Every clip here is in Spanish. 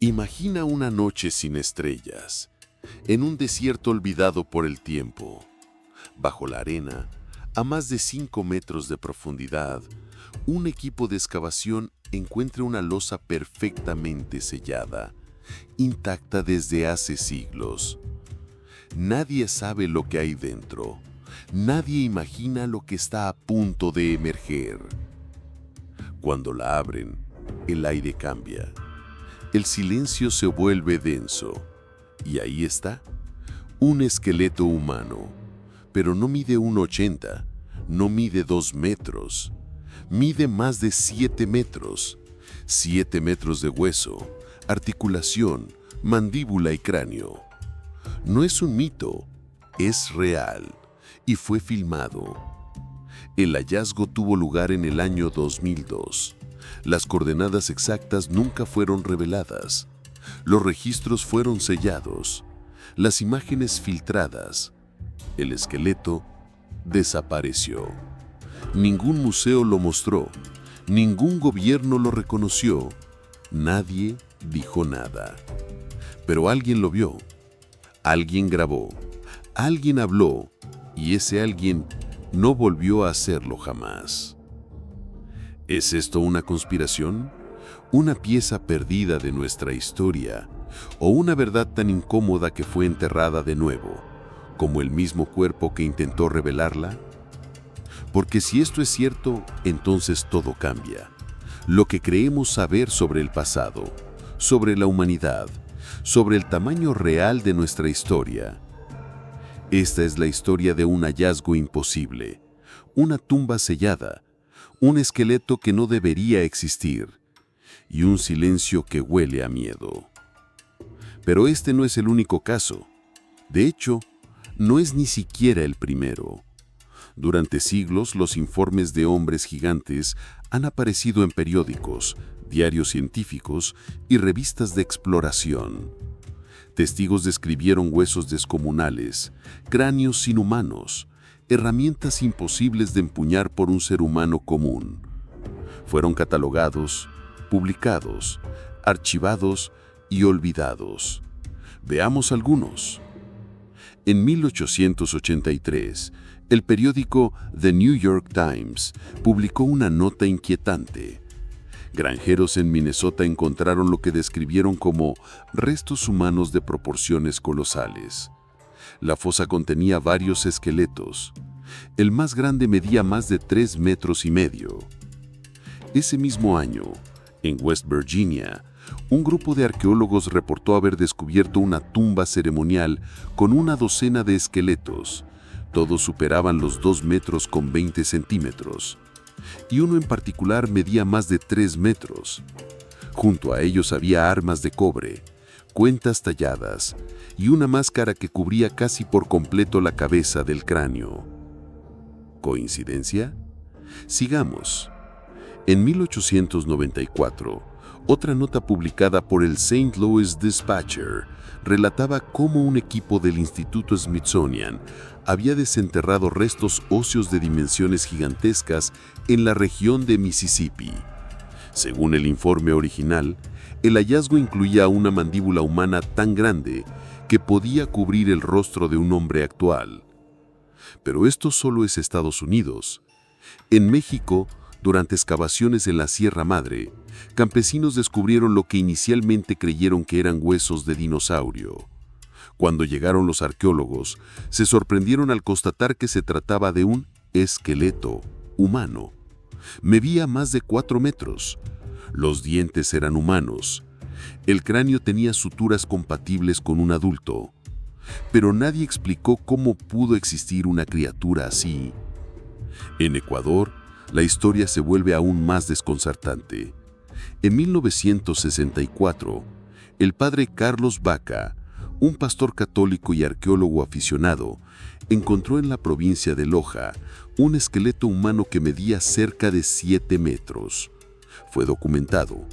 Imagina una noche sin estrellas, en un desierto olvidado por el tiempo. Bajo la arena, a más de 5 metros de profundidad, un equipo de excavación encuentra una losa perfectamente sellada, intacta desde hace siglos. Nadie sabe lo que hay dentro. Nadie imagina lo que está a punto de emerger. Cuando la abren, el aire cambia. El silencio se vuelve denso. Y ahí está, un esqueleto humano. Pero no mide 1,80, no mide 2 metros. Mide más de 7 metros. 7 metros de hueso, articulación, mandíbula y cráneo. No es un mito, es real y fue filmado. El hallazgo tuvo lugar en el año 2002. Las coordenadas exactas nunca fueron reveladas. Los registros fueron sellados. Las imágenes filtradas. El esqueleto desapareció. Ningún museo lo mostró. Ningún gobierno lo reconoció. Nadie dijo nada. Pero alguien lo vio. Alguien grabó. Alguien habló. Y ese alguien no volvió a hacerlo jamás. ¿Es esto una conspiración? ¿Una pieza perdida de nuestra historia? ¿O una verdad tan incómoda que fue enterrada de nuevo, como el mismo cuerpo que intentó revelarla? Porque si esto es cierto, entonces todo cambia. Lo que creemos saber sobre el pasado, sobre la humanidad, sobre el tamaño real de nuestra historia. Esta es la historia de un hallazgo imposible, una tumba sellada, un esqueleto que no debería existir y un silencio que huele a miedo. Pero este no es el único caso. De hecho, no es ni siquiera el primero. Durante siglos, los informes de hombres gigantes han aparecido en periódicos, diarios científicos y revistas de exploración. Testigos describieron huesos descomunales, cráneos inhumanos, herramientas imposibles de empuñar por un ser humano común. Fueron catalogados, publicados, archivados y olvidados. Veamos algunos. En 1883, el periódico The New York Times publicó una nota inquietante. Granjeros en Minnesota encontraron lo que describieron como restos humanos de proporciones colosales. La fosa contenía varios esqueletos. El más grande medía más de 3,5 metros. Ese mismo año, en West Virginia, un grupo de arqueólogos reportó haber descubierto una tumba ceremonial con una docena de esqueletos. Todos superaban los 2,20 metros. Y uno en particular medía más de 3 metros. Junto a ellos había armas de cobre, cuentas talladas y una máscara que cubría casi por completo la cabeza del cráneo. ¿Coincidencia? Sigamos. En 1894, otra nota publicada por el St. Louis Dispatcher relataba cómo un equipo del Instituto Smithsonian había desenterrado restos óseos de dimensiones gigantescas en la región de Mississippi. Según el informe original, el hallazgo incluía una mandíbula humana tan grande que podía cubrir el rostro de un hombre actual. Pero esto solo es Estados Unidos. En México, durante excavaciones en la Sierra Madre, campesinos descubrieron lo que inicialmente creyeron que eran huesos de dinosaurio. Cuando llegaron los arqueólogos, se sorprendieron al constatar que se trataba de un esqueleto humano. Medía más de 4 metros. Los dientes eran humanos. El cráneo tenía suturas compatibles con un adulto. Pero nadie explicó cómo pudo existir una criatura así. En Ecuador, la historia se vuelve aún más desconcertante. En 1964, el padre Carlos Vaca, un pastor católico y arqueólogo aficionado, encontró en la provincia de Loja un esqueleto humano que medía cerca de 7 metros. Fue documentado,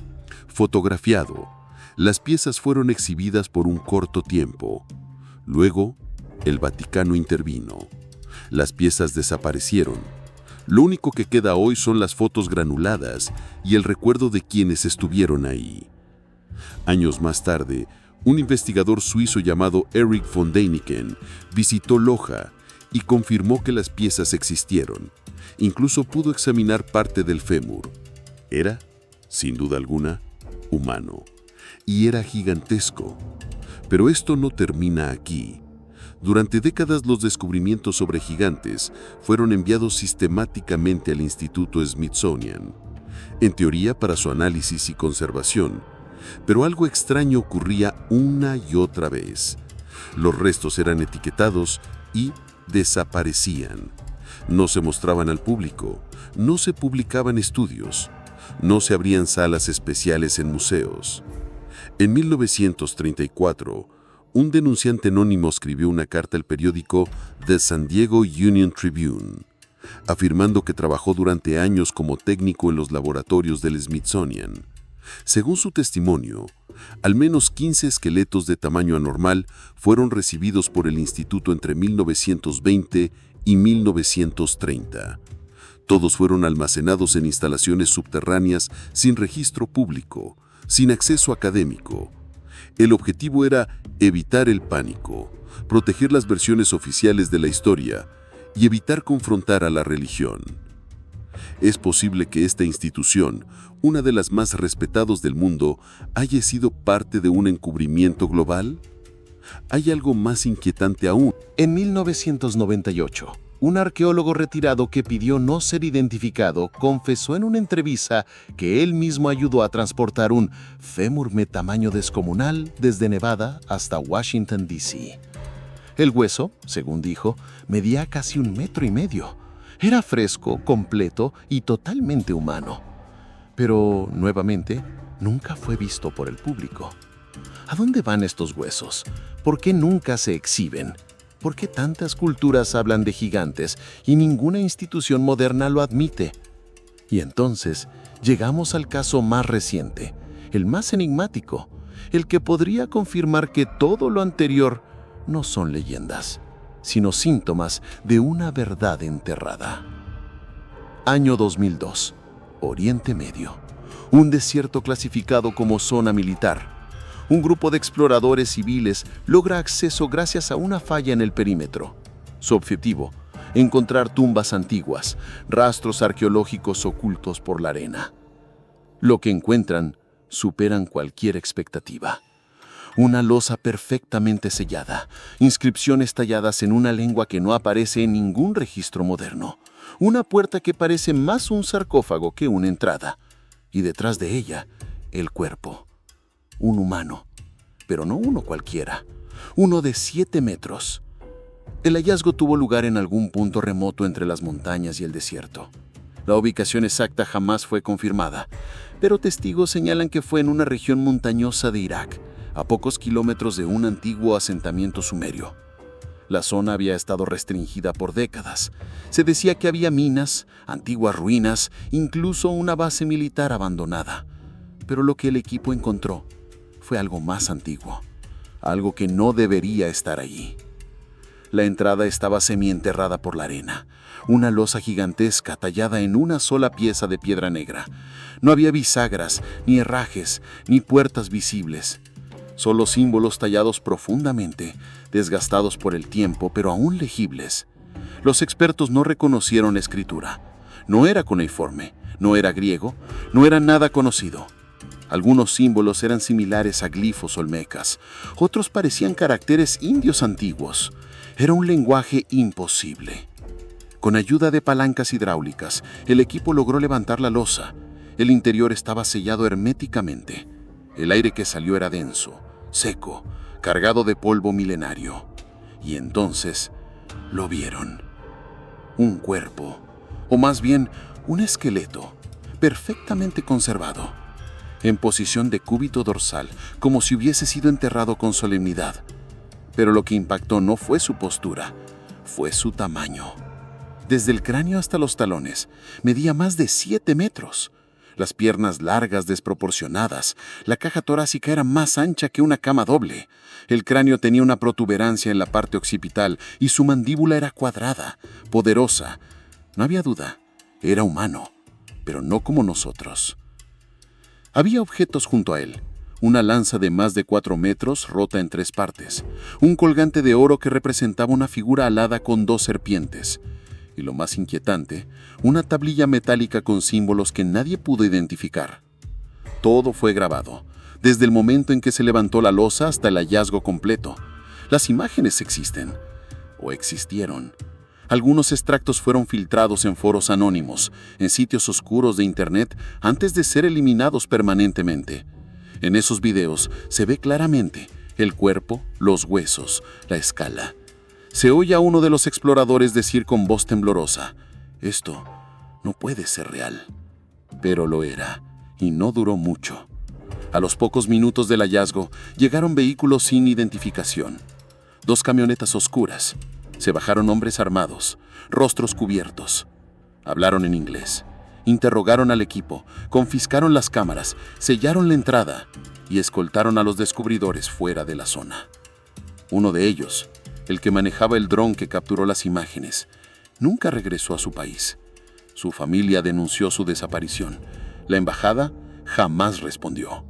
fotografiado. Las piezas fueron exhibidas por un corto tiempo. Luego, el Vaticano intervino. Las piezas desaparecieron. Lo único que queda hoy son las fotos granuladas y el recuerdo de quienes estuvieron ahí. Años más tarde, un investigador suizo llamado Erich von Däniken visitó Loja y confirmó que las piezas existieron. Incluso pudo examinar parte del fémur. Era, sin duda alguna, humano. Y era gigantesco. Pero esto no termina aquí. Durante décadas los descubrimientos sobre gigantes fueron enviados sistemáticamente al Instituto Smithsonian, en teoría para su análisis y conservación. Pero algo extraño ocurría una y otra vez. Los restos eran etiquetados y desaparecían. No se mostraban al público, no se publicaban estudios, no se abrían salas especiales en museos. En 1934, un denunciante anónimo escribió una carta al periódico The San Diego Union Tribune, afirmando que trabajó durante años como técnico en los laboratorios del Smithsonian. Según su testimonio, al menos 15 esqueletos de tamaño anormal fueron recibidos por el instituto entre 1920 y 1930. Todos fueron almacenados en instalaciones subterráneas sin registro público, sin acceso académico. El objetivo era evitar el pánico, proteger las versiones oficiales de la historia y evitar confrontar a la religión. Es posible que esta institución, una de las más respetadas del mundo, haya sido parte de un encubrimiento global. Hay algo más inquietante aún. En 1998, un arqueólogo retirado que pidió no ser identificado confesó en una entrevista que él mismo ayudó a transportar un fémur de tamaño descomunal desde Nevada hasta Washington, D.C. El hueso, según dijo, medía casi 1,5 metros. Era fresco, completo y totalmente humano. Pero, nuevamente, nunca fue visto por el público. ¿A dónde van estos huesos? ¿Por qué nunca se exhiben? ¿Por qué tantas culturas hablan de gigantes y ninguna institución moderna lo admite? Y entonces, llegamos al caso más reciente, el más enigmático, el que podría confirmar que todo lo anterior no son leyendas, sino síntomas de una verdad enterrada. Año 2002, Oriente Medio. Un desierto clasificado como zona militar. Un grupo de exploradores civiles logra acceso gracias a una falla en el perímetro. Su objetivo, encontrar tumbas antiguas, rastros arqueológicos ocultos por la arena. Lo que encuentran superan cualquier expectativa. Una losa perfectamente sellada, inscripciones talladas en una lengua que no aparece en ningún registro moderno, una puerta que parece más un sarcófago que una entrada, y detrás de ella, el cuerpo. Un humano, pero no uno cualquiera, uno de 7 metros. El hallazgo tuvo lugar en algún punto remoto entre las montañas y el desierto. La ubicación exacta jamás fue confirmada, pero testigos señalan que fue en una región montañosa de Irak, a pocos kilómetros de un antiguo asentamiento sumerio. La zona había estado restringida por décadas. Se decía que había minas, antiguas ruinas, incluso una base militar abandonada. Pero lo que el equipo encontró fue algo más antiguo, algo que no debería estar allí. La entrada estaba semienterrada por la arena, una losa gigantesca tallada en una sola pieza de piedra negra. No había bisagras, ni herrajes, ni puertas visibles. Solo símbolos tallados profundamente, desgastados por el tiempo, pero aún legibles. Los expertos no reconocieron la escritura. No era cuneiforme, no era griego, no era nada conocido. Algunos símbolos eran similares a glifos olmecas, otros parecían caracteres indios antiguos. Era un lenguaje imposible. Con ayuda de palancas hidráulicas, el equipo logró levantar la losa. El interior estaba sellado herméticamente. El aire que salió era denso, seco, cargado de polvo milenario. Y entonces lo vieron. Un cuerpo, o más bien un esqueleto, perfectamente conservado, en posición de cúbito dorsal, como si hubiese sido enterrado con solemnidad. Pero lo que impactó no fue su postura, fue su tamaño. Desde el cráneo hasta los talones, medía más de 7 metros. Las piernas largas, desproporcionadas, la caja torácica era más ancha que una cama doble. El cráneo tenía una protuberancia en la parte occipital y su mandíbula era cuadrada, poderosa. No había duda, era humano, pero no como nosotros. Había objetos junto a él, una lanza de más de 4 metros rota en 3 partes, un colgante de oro que representaba una figura alada con 2 serpientes, y lo más inquietante, una tablilla metálica con símbolos que nadie pudo identificar. Todo fue grabado, desde el momento en que se levantó la losa hasta el hallazgo completo. Las imágenes existen, o existieron. Algunos extractos fueron filtrados en foros anónimos, en sitios oscuros de Internet, antes de ser eliminados permanentemente. En esos videos se ve claramente el cuerpo, los huesos, la escala. Se oye a uno de los exploradores decir con voz temblorosa: «Esto no puede ser real». Pero lo era, y no duró mucho. A los pocos minutos del hallazgo, llegaron vehículos sin identificación. 2 camionetas oscuras. Se bajaron hombres armados, rostros cubiertos. Hablaron en inglés. Interrogaron al equipo, confiscaron las cámaras, sellaron la entrada y escoltaron a los descubridores fuera de la zona. Uno de ellos, el que manejaba el dron que capturó las imágenes, nunca regresó a su país. Su familia denunció su desaparición. La embajada jamás respondió.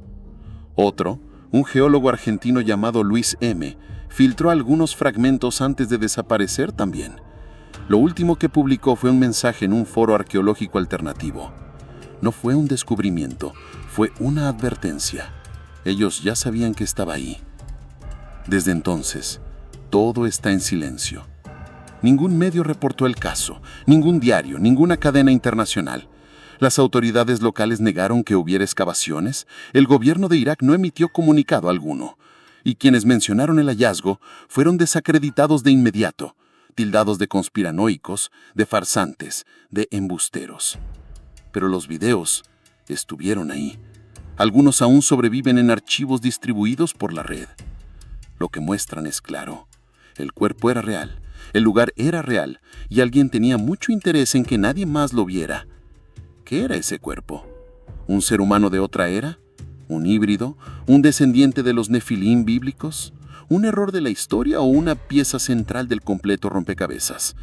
Otro, un geólogo argentino llamado Luis M., filtró algunos fragmentos antes de desaparecer también. Lo último que publicó fue un mensaje en un foro arqueológico alternativo. No fue un descubrimiento, fue una advertencia. Ellos ya sabían que estaba ahí. Desde entonces, todo está en silencio. Ningún medio reportó el caso, ningún diario, ninguna cadena internacional. Las autoridades locales negaron que hubiera excavaciones, el gobierno de Irak no emitió comunicado alguno, y quienes mencionaron el hallazgo fueron desacreditados de inmediato, tildados de conspiranoicos, de farsantes, de embusteros. Pero los videos estuvieron ahí. Algunos aún sobreviven en archivos distribuidos por la red. Lo que muestran es claro. El cuerpo era real, el lugar era real, y alguien tenía mucho interés en que nadie más lo viera. ¿Qué era ese cuerpo? ¿Un ser humano de otra era? ¿Un híbrido? ¿Un descendiente de los nefilim bíblicos? ¿Un error de la historia o una pieza central del completo rompecabezas?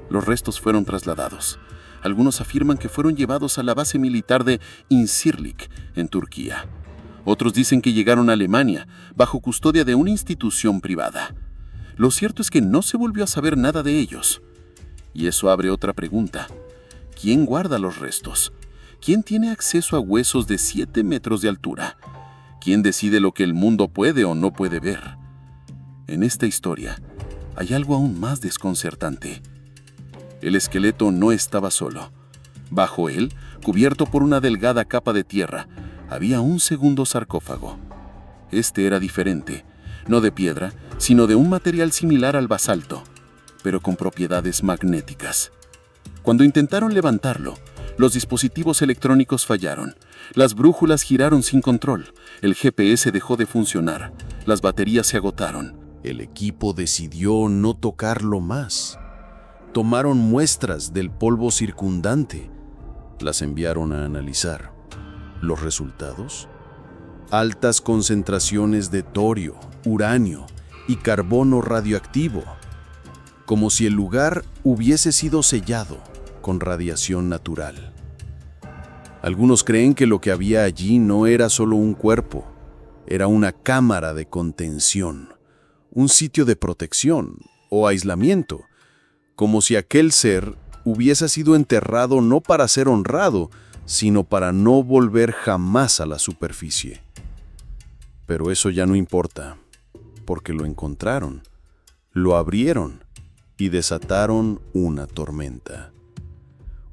Los restos fueron trasladados. Algunos afirman que fueron llevados a la base militar de Incirlik, en Turquía. Otros dicen que llegaron a Alemania, bajo custodia de una institución privada. Lo cierto es que no se volvió a saber nada de ellos. Y eso abre otra pregunta. ¿Quién guarda los restos? ¿Quién tiene acceso a huesos de 7 metros de altura? ¿Quién decide lo que el mundo puede o no puede ver? En esta historia hay algo aún más desconcertante. El esqueleto no estaba solo. Bajo él, cubierto por una delgada capa de tierra, había un segundo sarcófago. Este era diferente, no de piedra, sino de un material similar al basalto, pero con propiedades magnéticas. Cuando intentaron levantarlo, los dispositivos electrónicos fallaron, las brújulas giraron sin control, el GPS dejó de funcionar, las baterías se agotaron. El equipo decidió no tocarlo más. Tomaron muestras del polvo circundante, las enviaron a analizar. ¿Los resultados? Altas concentraciones de torio, uranio y carbono radioactivo, como si el lugar hubiese sido sellado con radiación natural. Algunos creen que lo que había allí no era solo un cuerpo, era una cámara de contención, un sitio de protección o aislamiento, como si aquel ser hubiese sido enterrado no para ser honrado, sino para no volver jamás a la superficie. Pero eso ya no importa, porque lo encontraron, lo abrieron y desataron una tormenta.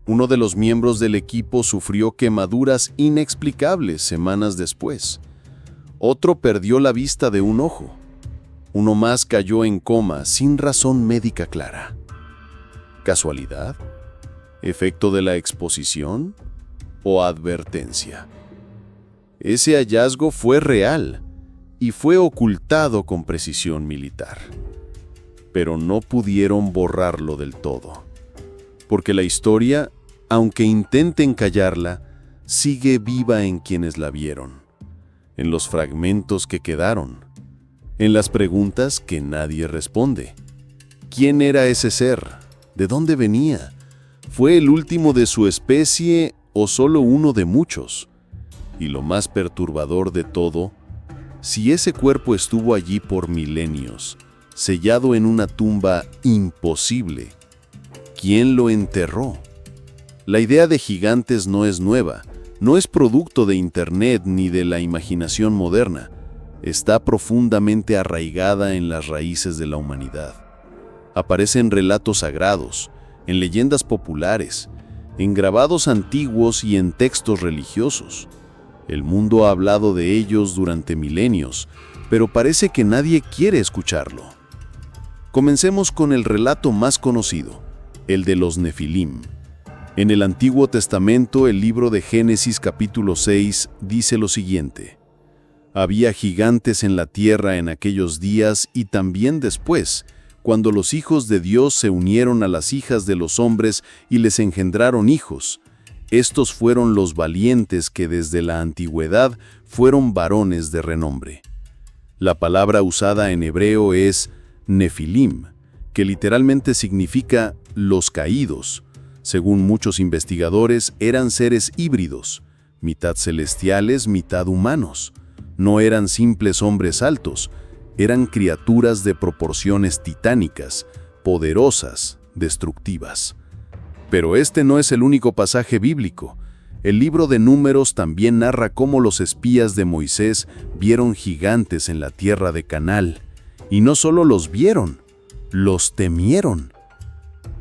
Uno de los miembros del equipo sufrió quemaduras inexplicables semanas después. Otro perdió la vista de un ojo. Uno más cayó en coma sin razón médica clara. ¿Casualidad? ¿Efecto de la exposición? ¿O advertencia? Ese hallazgo fue real y fue ocultado con precisión militar. Pero no pudieron borrarlo del todo. Porque la historia, aunque intenten callarla, sigue viva en quienes la vieron, en los fragmentos que quedaron, en las preguntas que nadie responde. ¿Quién era ese ser? ¿De dónde venía? ¿Fue el último de su especie o solo uno de muchos? Y lo más perturbador de todo, si ese cuerpo estuvo allí por milenios, sellado en una tumba imposible, ¿quién lo enterró? La idea de gigantes no es nueva, no es producto de Internet ni de la imaginación moderna. Está profundamente arraigada en las raíces de la humanidad. Aparece en relatos sagrados, en leyendas populares, en grabados antiguos y en textos religiosos. El mundo ha hablado de ellos durante milenios, pero parece que nadie quiere escucharlo. Comencemos con el relato más conocido, el de los Nefilim. En el Antiguo Testamento, el libro de Génesis capítulo 6 dice lo siguiente: Había gigantes en la tierra en aquellos días y también después, cuando los hijos de Dios se unieron a las hijas de los hombres y les engendraron hijos. Estos fueron los valientes que desde la antigüedad fueron varones de renombre. La palabra usada en hebreo es Nefilim, que literalmente significa los caídos. Según muchos investigadores, eran seres híbridos, mitad celestiales, mitad humanos. No eran simples hombres altos, eran criaturas de proporciones titánicas, poderosas, destructivas. Pero este no es el único pasaje bíblico. El libro de Números también narra cómo los espías de Moisés vieron gigantes en la tierra de Canaán. Y no solo los vieron, los temieron.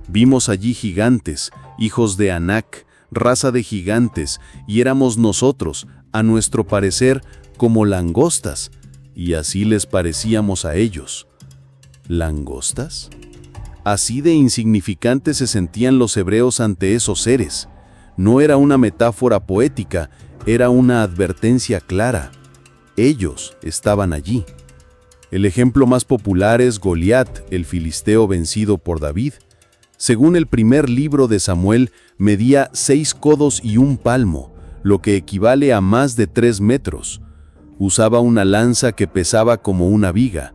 Vimos allí gigantes, hijos de Anac, raza de gigantes, y éramos nosotros, a nuestro parecer, como langostas, y así les parecíamos a ellos. ¿Langostas? Así de insignificantes se sentían los hebreos ante esos seres. No era una metáfora poética, era una advertencia clara. Ellos estaban allí. El ejemplo más popular es Goliat, el filisteo vencido por David. Según el primer libro de Samuel, medía 6 codos y 1 palmo, lo que equivale a más de 3 metros. Usaba una lanza que pesaba como una viga.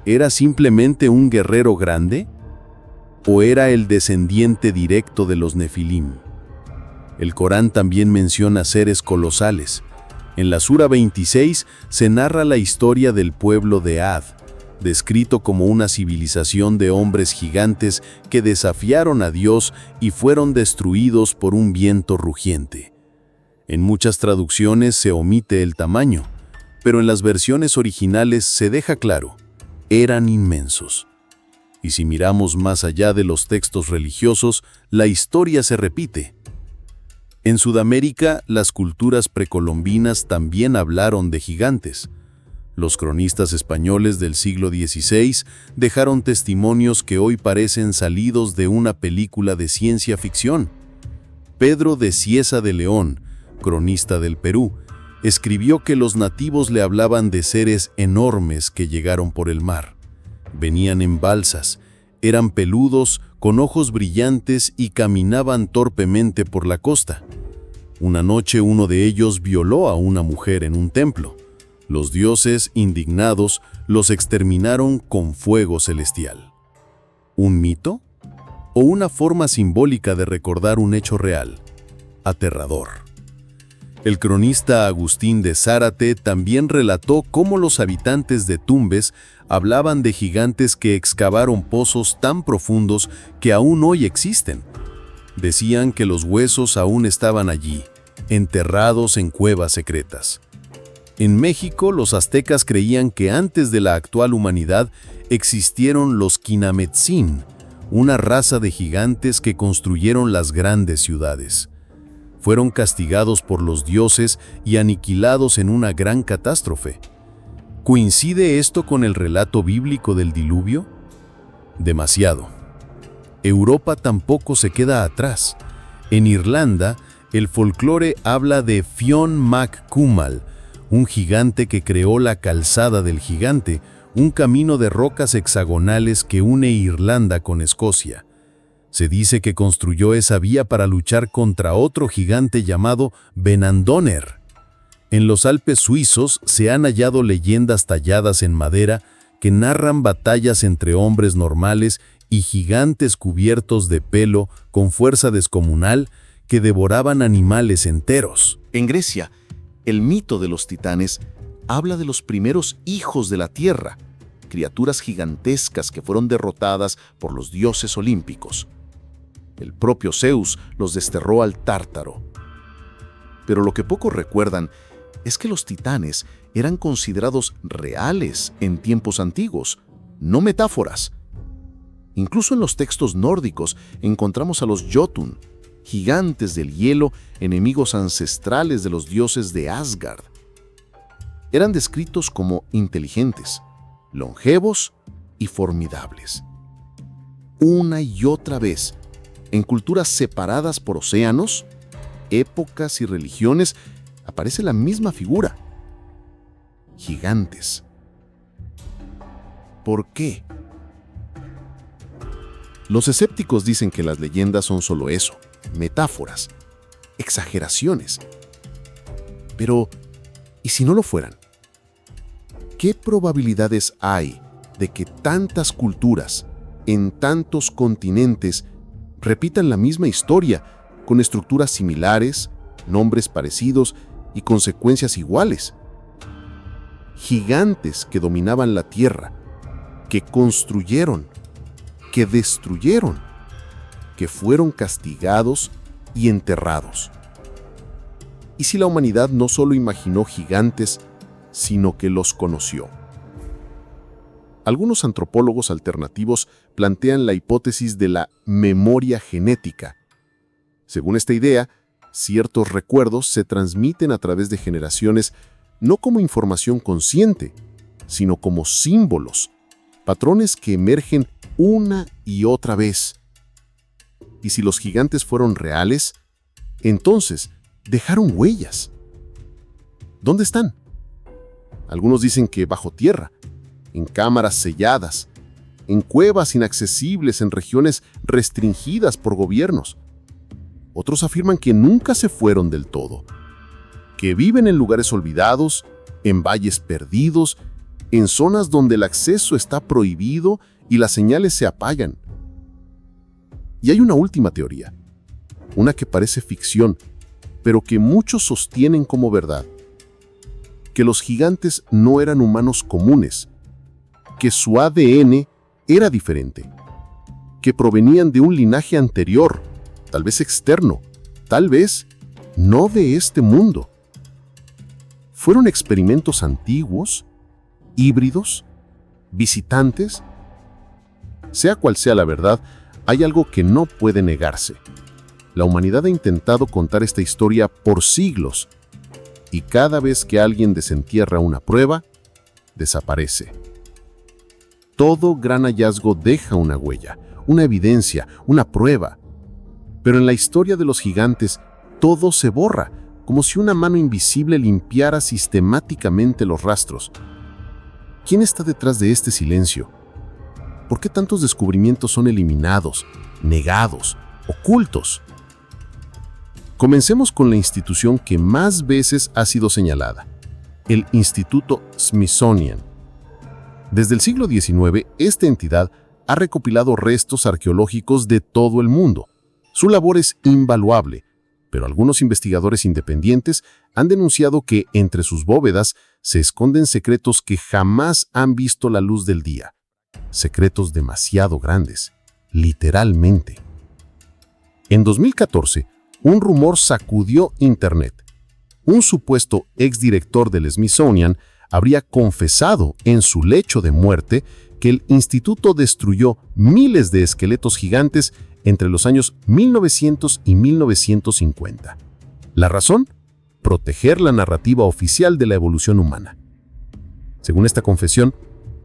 ¿Era simplemente un guerrero grande? ¿O era el descendiente directo de los Nefilim? El Corán también menciona seres colosales. En la Sura 26 se narra la historia del pueblo de Ad, descrito como una civilización de hombres gigantes que desafiaron a Dios y fueron destruidos por un viento rugiente. En muchas traducciones se omite el tamaño, pero en las versiones originales se deja claro, eran inmensos. Y si miramos más allá de los textos religiosos, la historia se repite. En Sudamérica, las culturas precolombinas también hablaron de gigantes. Los cronistas españoles del siglo XVI dejaron testimonios que hoy parecen salidos de una película de ciencia ficción. Pedro de Cieza de León, cronista del Perú, escribió que los nativos le hablaban de seres enormes que llegaron por el mar. Venían en balsas, eran peludos, con ojos brillantes y caminaban torpemente por la costa. Una noche uno de ellos violó a una mujer en un templo. Los dioses, indignados, los exterminaron con fuego celestial. ¿Un mito? ¿O una forma simbólica de recordar un hecho real? Aterrador. El cronista Agustín de Zárate también relató cómo los habitantes de Tumbes hablaban de gigantes que excavaron pozos tan profundos que aún hoy existen. Decían que los huesos aún estaban allí, enterrados en cuevas secretas. En México, los aztecas creían que antes de la actual humanidad existieron los Quinametzin, una raza de gigantes que construyeron las grandes ciudades. Fueron castigados por los dioses y aniquilados en una gran catástrofe. ¿Coincide esto con el relato bíblico del diluvio? Demasiado. Europa tampoco se queda atrás. En Irlanda, el folclore habla de Fionn Mac Cumhal, un gigante que creó la Calzada del Gigante, un camino de rocas hexagonales que une Irlanda con Escocia. Se dice que construyó esa vía para luchar contra otro gigante llamado Benandonner. En los Alpes suizos se han hallado leyendas talladas en madera que narran batallas entre hombres normales y gigantes cubiertos de pelo con fuerza descomunal que devoraban animales enteros. En Grecia, El mito de los titanes habla de los primeros hijos de la Tierra, criaturas gigantescas que fueron derrotadas por los dioses olímpicos. El propio Zeus los desterró al Tártaro. Pero lo que pocos recuerdan es que los titanes eran considerados reales en tiempos antiguos, no metáforas. Incluso en los textos nórdicos encontramos a los Jotun, gigantes del hielo, enemigos ancestrales de los dioses de Asgard. Eran descritos como inteligentes, longevos y formidables. Una y otra vez, en culturas separadas por océanos, épocas y religiones, aparece la misma figura. Gigantes. ¿Por qué? Los escépticos dicen que las leyendas son solo eso, metáforas, exageraciones. Pero, ¿y si no lo fueran? ¿Qué probabilidades hay de que tantas culturas, en tantos continentes, repitan la misma historia, con estructuras similares, nombres parecidos y consecuencias iguales? Gigantes que dominaban la tierra, que construyeron, que destruyeron, que fueron castigados y enterrados. ¿Y si la humanidad no solo imaginó gigantes, sino que los conoció? Algunos antropólogos alternativos plantean la hipótesis de la memoria genética. Según esta idea, ciertos recuerdos se transmiten a través de generaciones no como información consciente, sino como símbolos, patrones que emergen una y otra vez. Y si los gigantes fueron reales, entonces dejaron huellas. ¿Dónde están? Algunos dicen que bajo tierra, en cámaras selladas, en cuevas inaccesibles en regiones restringidas por gobiernos. Otros afirman que nunca se fueron del todo, que viven en lugares olvidados, en valles perdidos, en zonas donde el acceso está prohibido y las señales se apagan. Y hay una última teoría, una que parece ficción, pero que muchos sostienen como verdad, que los gigantes no eran humanos comunes, que su ADN era diferente, que provenían de un linaje anterior, tal vez externo, tal vez no de este mundo. Fueron experimentos antiguos, híbridos, visitantes. Sea cual sea la verdad, hay algo que no puede negarse. La humanidad ha intentado contar esta historia por siglos, y cada vez que alguien desentierra una prueba, desaparece. Todo gran hallazgo deja una huella, una evidencia, una prueba. Pero en la historia de los gigantes, todo se borra, como si una mano invisible limpiara sistemáticamente los rastros. ¿Quién está detrás de este silencio? ¿Por qué tantos descubrimientos son eliminados, negados, ocultos? Comencemos con la institución que más veces ha sido señalada, el Instituto Smithsonian. Desde el siglo XIX, esta entidad ha recopilado restos arqueológicos de todo el mundo. Su labor es invaluable, pero algunos investigadores independientes han denunciado que entre sus bóvedas se esconden secretos que jamás han visto la luz del día. Secretos demasiado grandes, literalmente. En 2014, un rumor sacudió Internet. Un supuesto exdirector del Smithsonian habría confesado en su lecho de muerte que el instituto destruyó miles de esqueletos gigantes entre los años 1900 y 1950. ¿La razón? Proteger la narrativa oficial de la evolución humana. Según esta confesión,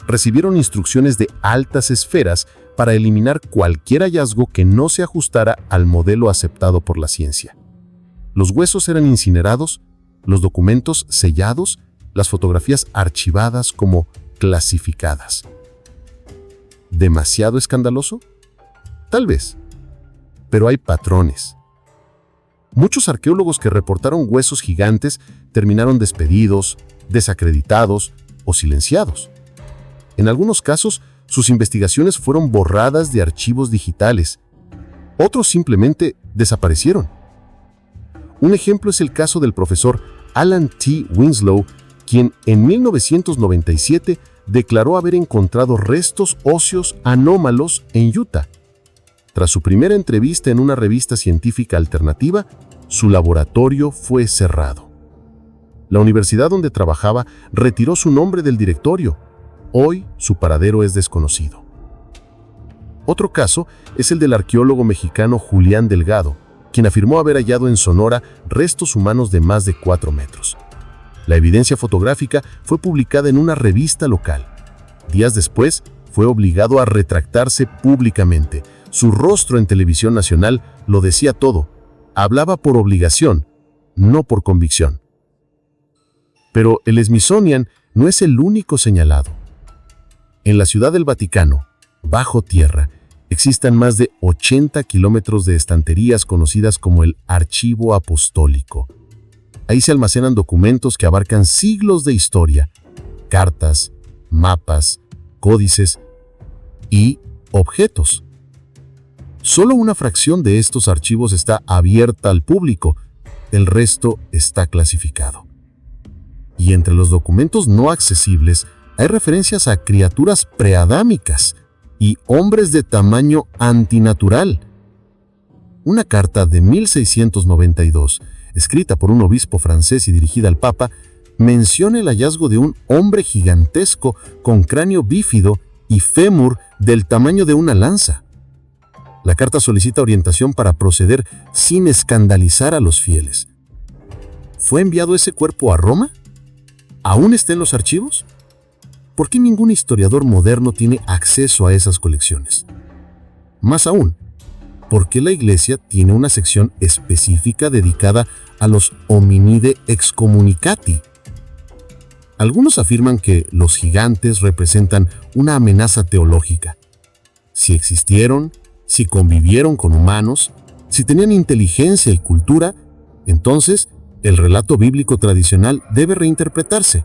recibieron instrucciones de altas esferas para eliminar cualquier hallazgo que no se ajustara al modelo aceptado por la ciencia. Los huesos eran incinerados, los documentos sellados, las fotografías archivadas como clasificadas. ¿Demasiado escandaloso? Tal vez. Pero hay patrones. Muchos arqueólogos que reportaron huesos gigantes terminaron despedidos, desacreditados o silenciados. En algunos casos, sus investigaciones fueron borradas de archivos digitales. Otros simplemente desaparecieron. Un ejemplo es el caso del profesor Alan T. Winslow, quien en 1997 declaró haber encontrado restos óseos anómalos en Utah. Tras su primera entrevista en una revista científica alternativa, su laboratorio fue cerrado. La universidad donde trabajaba retiró su nombre del directorio. Hoy su paradero es desconocido. Otro caso es el del arqueólogo mexicano Julián Delgado, quien afirmó haber hallado en Sonora restos humanos de más de 4 metros. La evidencia fotográfica fue publicada en una revista local. Días después, fue obligado a retractarse públicamente. Su rostro en televisión nacional lo decía todo. Hablaba por obligación, no por convicción. Pero el Smithsonian no es el único señalado. En la Ciudad del Vaticano, bajo tierra, existen más de 80 kilómetros de estanterías conocidas como el Archivo Apostólico. Ahí se almacenan documentos que abarcan siglos de historia, cartas, mapas, códices y objetos. Solo una fracción de estos archivos está abierta al público, el resto está clasificado. Y entre los documentos no accesibles hay referencias a criaturas preadámicas y hombres de tamaño antinatural. Una carta de 1692, escrita por un obispo francés y dirigida al Papa, menciona el hallazgo de un hombre gigantesco con cráneo bífido y fémur del tamaño de una lanza. La carta solicita orientación para proceder sin escandalizar a los fieles. ¿Fue enviado ese cuerpo a Roma? ¿Aún está en los archivos? ¿Por qué ningún historiador moderno tiene acceso a esas colecciones? Más aún, ¿por qué la Iglesia tiene una sección específica dedicada a los hominide excommunicati? Algunos afirman que los gigantes representan una amenaza teológica. Si existieron, si convivieron con humanos, si tenían inteligencia y cultura, entonces el relato bíblico tradicional debe reinterpretarse.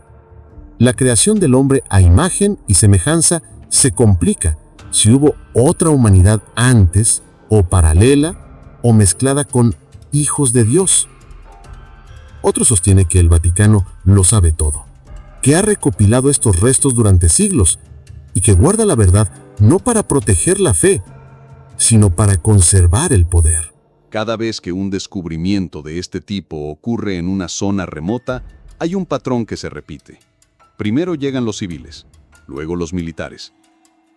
La creación del hombre a imagen y semejanza se complica si hubo otra humanidad antes, o paralela, o mezclada con hijos de Dios. Otro sostiene que el Vaticano lo sabe todo, que ha recopilado estos restos durante siglos y que guarda la verdad no para proteger la fe, sino para conservar el poder. Cada vez que un descubrimiento de este tipo ocurre en una zona remota, hay un patrón que se repite. Primero llegan los civiles, luego los militares.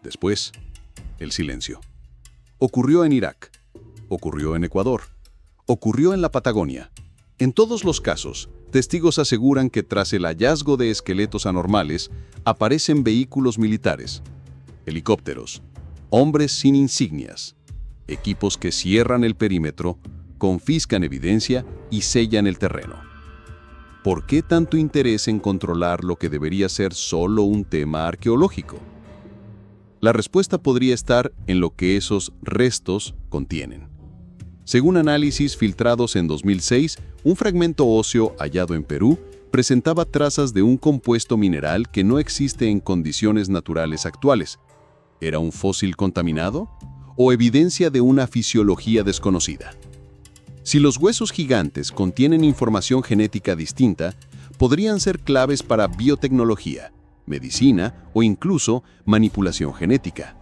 Después, el silencio. Ocurrió en Irak, ocurrió en Ecuador, ocurrió en la Patagonia. En todos los casos, testigos aseguran que tras el hallazgo de esqueletos anormales, aparecen vehículos militares, helicópteros, hombres sin insignias, equipos que cierran el perímetro, confiscan evidencia y sellan el terreno. ¿Por qué tanto interés en controlar lo que debería ser solo un tema arqueológico? La respuesta podría estar en lo que esos restos contienen. Según análisis filtrados en 2006, un fragmento óseo hallado en Perú presentaba trazas de un compuesto mineral que no existe en condiciones naturales actuales. ¿Era un fósil contaminado o evidencia de una fisiología desconocida? Si los huesos gigantes contienen información genética distinta, podrían ser claves para biotecnología, medicina o incluso manipulación genética.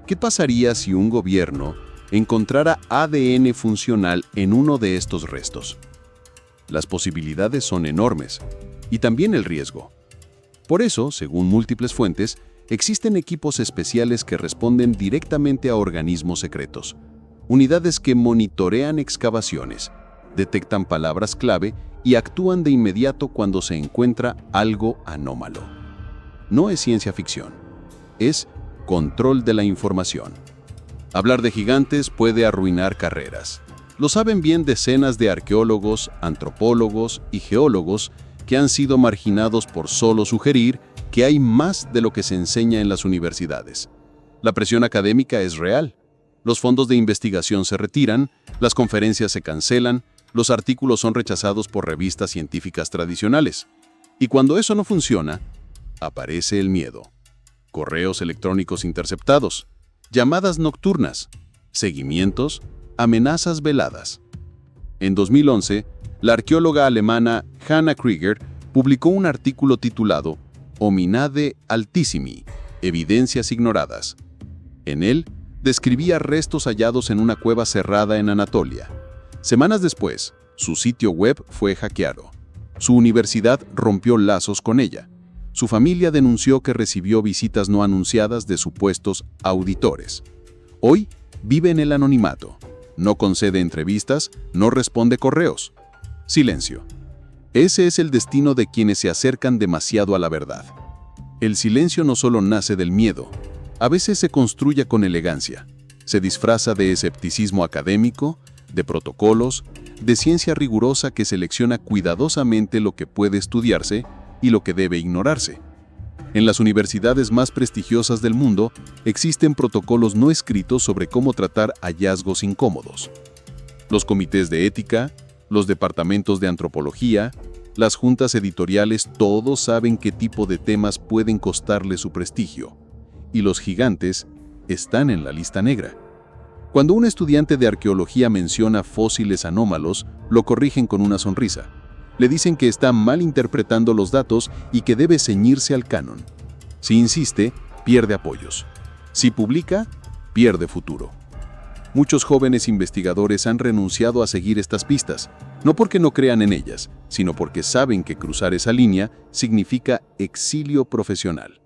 ¿Qué pasaría si un gobierno encontrara ADN funcional en uno de estos restos? Las posibilidades son enormes, y también el riesgo. Por eso, según múltiples fuentes, existen equipos especiales que responden directamente a organismos secretos, unidades que monitorean excavaciones, detectan palabras clave y actúan de inmediato cuando se encuentra algo anómalo. No es ciencia ficción, es control de la información. Hablar de gigantes puede arruinar carreras. Lo saben bien decenas de arqueólogos, antropólogos y geólogos que han sido marginados por solo sugerir que hay más de lo que se enseña en las universidades. La presión académica es real. Los fondos de investigación se retiran, las conferencias se cancelan, los artículos son rechazados por revistas científicas tradicionales. Y cuando eso no funciona, aparece el miedo. Correos electrónicos interceptados, llamadas nocturnas, seguimientos, amenazas veladas. En 2011, la arqueóloga alemana Hannah Krieger publicó un artículo titulado Hominade Altissimi, evidencias ignoradas. En él, describía restos hallados en una cueva cerrada en Anatolia. Semanas después, su sitio web fue hackeado. Su universidad rompió lazos con ella. Su familia denunció que recibió visitas no anunciadas de supuestos auditores. Hoy vive en el anonimato. No concede entrevistas, no responde correos. Silencio. Ese es el destino de quienes se acercan demasiado a la verdad. El silencio no solo nace del miedo, a veces se construye con elegancia. Se disfraza de escepticismo académico, de protocolos, de ciencia rigurosa que selecciona cuidadosamente lo que puede estudiarse y lo que debe ignorarse. En las universidades más prestigiosas del mundo existen protocolos no escritos sobre cómo tratar hallazgos incómodos. Los comités de ética, los departamentos de antropología, las juntas editoriales, todos saben qué tipo de temas pueden costarle su prestigio. Y los gigantes están en la lista negra. Cuando un estudiante de arqueología menciona fósiles anómalos, lo corrigen con una sonrisa. Le dicen que está mal interpretando los datos y que debe ceñirse al canon. Si insiste, pierde apoyos. Si publica, pierde futuro. Muchos jóvenes investigadores han renunciado a seguir estas pistas, no porque no crean en ellas, sino porque saben que cruzar esa línea significa exilio profesional.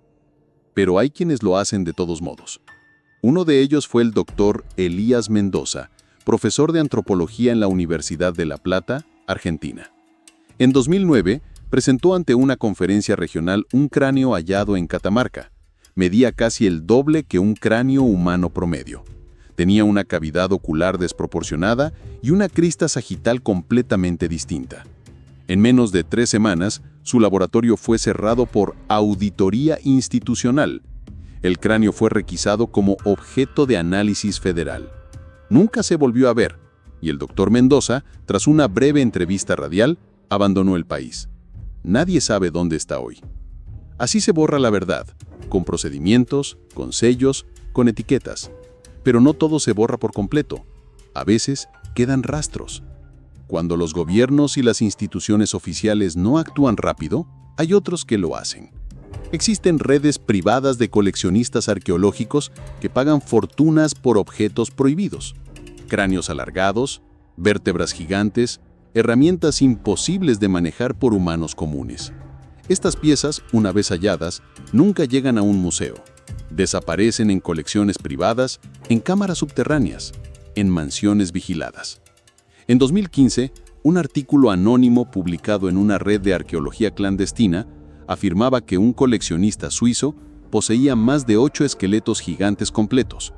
Pero hay quienes lo hacen de todos modos. Uno de ellos fue el doctor Elías Mendoza, profesor de antropología en la Universidad de La Plata, Argentina. En 2009, presentó ante una conferencia regional un cráneo hallado en Catamarca. Medía casi el doble que un cráneo humano promedio. Tenía una cavidad ocular desproporcionada y una crista sagital completamente distinta. En menos de 3 semanas, su laboratorio fue cerrado por auditoría institucional. El cráneo fue requisado como objeto de análisis federal. Nunca se volvió a ver, y el doctor Mendoza, tras una breve entrevista radial, abandonó el país. Nadie sabe dónde está hoy. Así se borra la verdad, con procedimientos, con sellos, con etiquetas. Pero no todo se borra por completo. A veces quedan rastros. Cuando los gobiernos y las instituciones oficiales no actúan rápido, hay otros que lo hacen. Existen redes privadas de coleccionistas arqueológicos que pagan fortunas por objetos prohibidos. Cráneos alargados, vértebras gigantes, herramientas imposibles de manejar por humanos comunes. Estas piezas, una vez halladas, nunca llegan a un museo. Desaparecen en colecciones privadas, en cámaras subterráneas, en mansiones vigiladas. En 2015, un artículo anónimo publicado en una red de arqueología clandestina afirmaba que un coleccionista suizo poseía más de 8 esqueletos gigantes completos.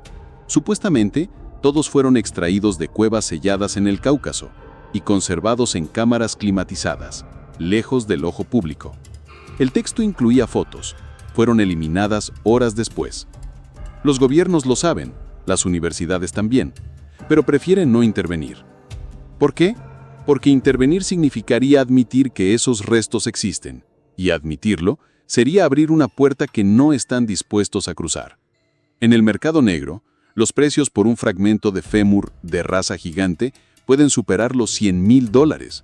Supuestamente, todos fueron extraídos de cuevas selladas en el Cáucaso y conservados en cámaras climatizadas, lejos del ojo público. El texto incluía fotos. Fueron eliminadas horas después. Los gobiernos lo saben, las universidades también, pero prefieren no intervenir. ¿Por qué? Porque intervenir significaría admitir que esos restos existen, y admitirlo sería abrir una puerta que no están dispuestos a cruzar. En el mercado negro, los precios por un fragmento de fémur de raza gigante pueden superar los $100,000.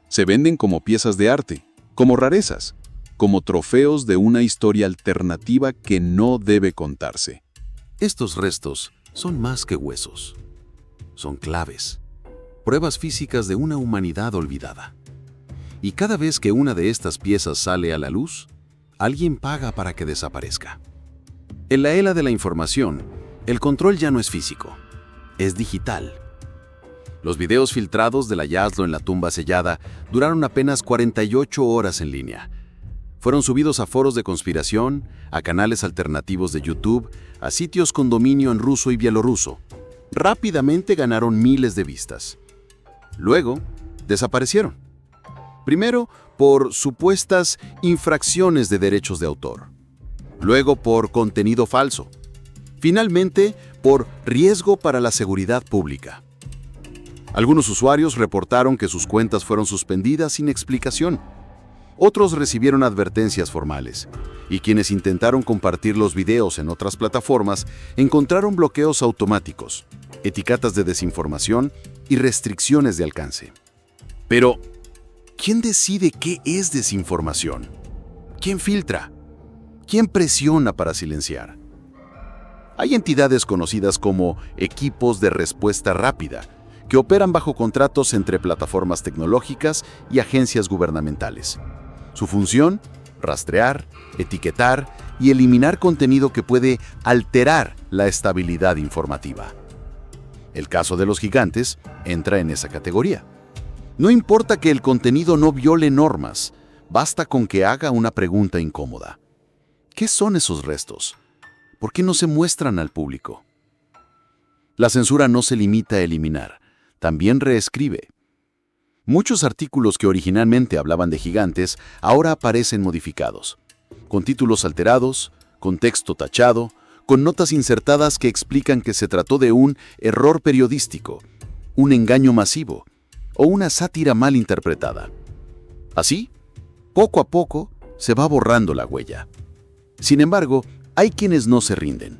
Se venden como piezas de arte, como rarezas, como trofeos de una historia alternativa que no debe contarse. Estos restos son más que huesos. Son claves, pruebas físicas de una humanidad olvidada. Y cada vez que una de estas piezas sale a la luz, alguien paga para que desaparezca. En la era de la información, el control ya no es físico, es digital. Los videos filtrados del hallazgo en la tumba sellada duraron apenas 48 horas en línea. Fueron subidos a foros de conspiración, a canales alternativos de YouTube, a sitios con dominio en ruso y bielorruso. Rápidamente ganaron miles de vistas. Luego, desaparecieron. Primero, por supuestas infracciones de derechos de autor. Luego, por contenido falso. Finalmente, por riesgo para la seguridad pública. Algunos usuarios reportaron que sus cuentas fueron suspendidas sin explicación. Otros recibieron advertencias formales, y quienes intentaron compartir los videos en otras plataformas encontraron bloqueos automáticos, etiquetas de desinformación y restricciones de alcance. Pero, ¿quién decide qué es desinformación? ¿Quién filtra? ¿Quién presiona para silenciar? Hay entidades conocidas como equipos de respuesta rápida, que operan bajo contratos entre plataformas tecnológicas y agencias gubernamentales. Su función: rastrear, etiquetar y eliminar contenido que puede alterar la estabilidad informativa. El caso de los gigantes entra en esa categoría. No importa que el contenido no viole normas, basta con que haga una pregunta incómoda. ¿Qué son esos restos? ¿Por qué no se muestran al público? La censura no se limita a eliminar, también reescribe. Muchos artículos que originalmente hablaban de gigantes ahora aparecen modificados, con títulos alterados, con texto tachado, con notas insertadas que explican que se trató de un error periodístico, un engaño masivo o una sátira mal interpretada. Así, poco a poco, se va borrando la huella. Sin embargo, hay quienes no se rinden.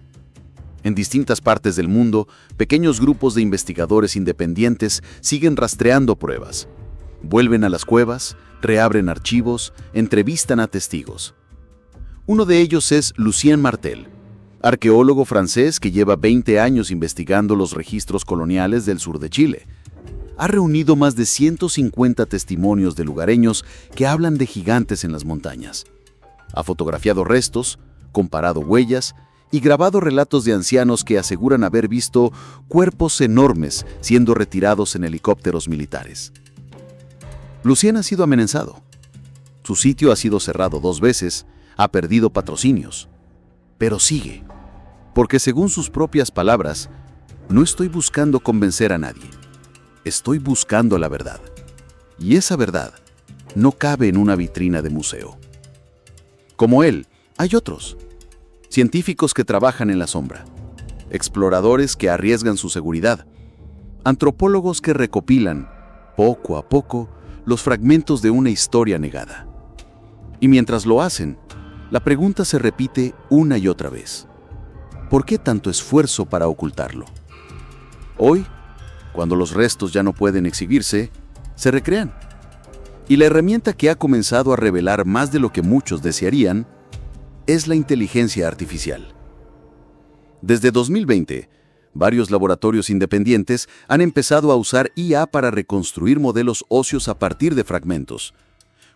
En distintas partes del mundo, pequeños grupos de investigadores independientes siguen rastreando pruebas. Vuelven a las cuevas, reabren archivos, entrevistan a testigos. Uno de ellos es Lucien Martel, arqueólogo francés que lleva 20 años investigando los registros coloniales del sur de Chile. Ha reunido más de 150 testimonios de lugareños que hablan de gigantes en las montañas. Ha fotografiado restos, comparado huellas y grabado relatos de ancianos que aseguran haber visto cuerpos enormes siendo retirados en helicópteros militares. Lucien ha sido amenazado. Su sitio ha sido cerrado 2 veces, ha perdido patrocinios. Pero sigue, porque según sus propias palabras, no estoy buscando convencer a nadie. Estoy buscando la verdad. Y esa verdad no cabe en una vitrina de museo. Como él, hay otros. Científicos que trabajan en la sombra, exploradores que arriesgan su seguridad, antropólogos que recopilan, poco a poco, los fragmentos de una historia negada. Y mientras lo hacen, la pregunta se repite una y otra vez. ¿Por qué tanto esfuerzo para ocultarlo? Hoy, cuando los restos ya no pueden exhibirse, se recrean. Y la herramienta que ha comenzado a revelar más de lo que muchos desearían es la inteligencia artificial. Desde 2020, varios laboratorios independientes han empezado a usar IA para reconstruir modelos óseos a partir de fragmentos.